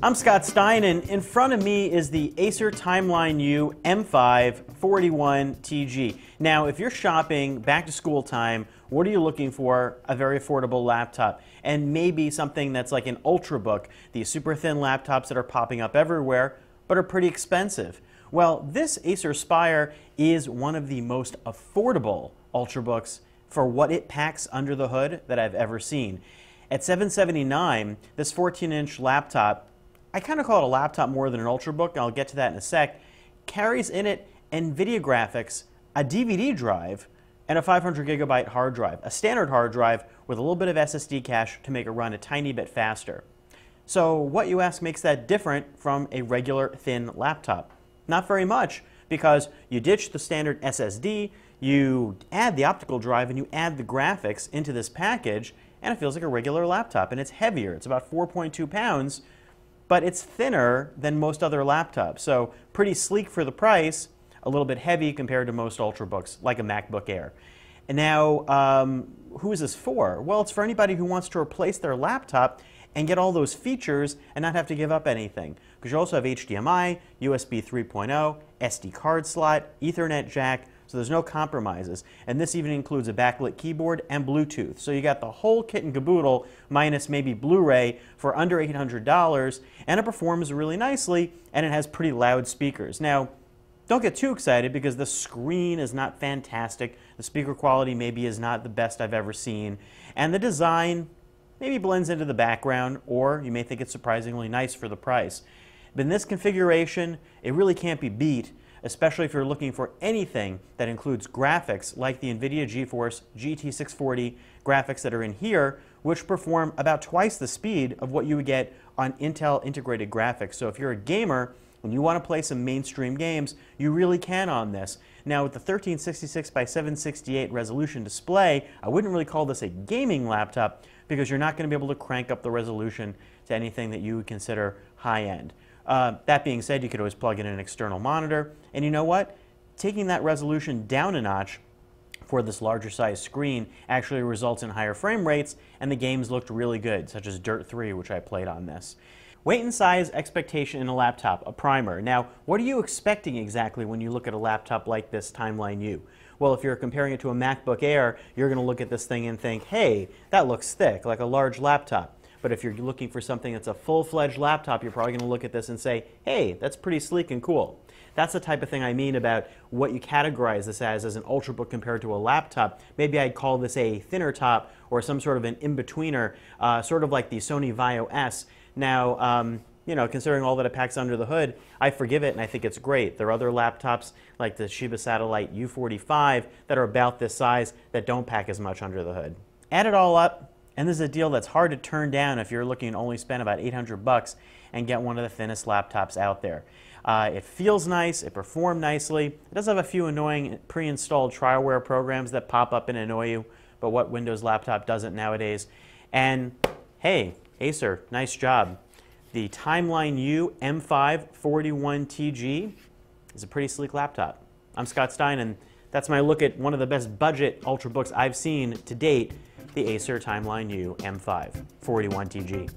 I'm Scott Stein, and in front of me is the Acer Timeline U M5-481TG. Now, if you're shopping back to school time, what are you looking for? A very affordable laptop, and maybe something that's like an ultrabook, these super thin laptops that are popping up everywhere, but are pretty expensive. Well, this Acer Spire is one of the most affordable ultrabooks for what it packs under the hood that I've ever seen. At $779, this 14-inch laptop, I kind of call it a laptop more than an ultrabook, and I'll get to that in a sec, carries in it NVIDIA graphics, a DVD drive, and a 500 gigabyte hard drive, a standard hard drive with a little bit of SSD cache to make it run a tiny bit faster. So what, you ask, makes that different from a regular thin laptop? Not very much, because you ditch the standard SSD, you add the optical drive, and you add the graphics into this package, and it feels like a regular laptop, and it's heavier. It's about 4.2 pounds, but it's thinner than most other laptops. So pretty sleek for the price, a little bit heavy compared to most ultrabooks, like a MacBook Air. And now, who is this for? Well, it's for anybody who wants to replace their laptop and get all those features and not have to give up anything. Because you also have HDMI, USB 3.0, SD card slot, Ethernet jack, so there's no compromises. And this even includes a backlit keyboard and Bluetooth. So you got the whole kit and caboodle, minus maybe Blu-ray, for under $800, and it performs really nicely, and it has pretty loud speakers. Now, don't get too excited because the screen is not fantastic, the speaker quality maybe is not the best I've ever seen, and the design maybe blends into the background, or you may think it's surprisingly nice for the price. But in this configuration, it really can't be beat, especially if you're looking for anything that includes graphics like the NVIDIA GeForce GT640 graphics that are in here, which perform about twice the speed of what you would get on Intel integrated graphics. So if you're a gamer and you want to play some mainstream games, you really can on this. Now, with the 1366 by 768 resolution display, I wouldn't really call this a gaming laptop because you're not going to be able to crank up the resolution to anything that you would consider high-end. That being said, you could always plug in an external monitor, and you know what? Taking that resolution down a notch for this larger size screen actually results in higher frame rates, and the games looked really good, such as Dirt 3, which I played on this. Weight and size expectation in a laptop, a primer. Now, what are you expecting exactly when you look at a laptop like this Timeline U? Well, if you're comparing it to a MacBook Air, you're going to look at this thing and think, hey, that looks thick, like a large laptop. But if you're looking for something that's a full-fledged laptop, you're probably going to look at this and say, hey, that's pretty sleek and cool. That's the type of thing I mean about what you categorize this as an ultrabook compared to a laptop. Maybe I'd call this a thinner top or some sort of an in-betweener, sort of like the Sony Vaio S. Now, you know, considering all that it packs under the hood, I forgive it and I think it's great. There are other laptops like the Toshiba Satellite U45 that are about this size that don't pack as much under the hood. Add it all up, and this is a deal that's hard to turn down if you're looking to only spend about $800 and get one of the thinnest laptops out there. It feels nice, it performed nicely. It does have a few annoying pre-installed trialware programs that pop up and annoy you, but what Windows laptop doesn't nowadays? And hey, Acer, nice job. The Timeline U M5-481TG is a pretty sleek laptop. I'm Scott Stein, and that's my look at one of the best budget ultrabooks I've seen to date, the Acer Timeline U M5-481TG.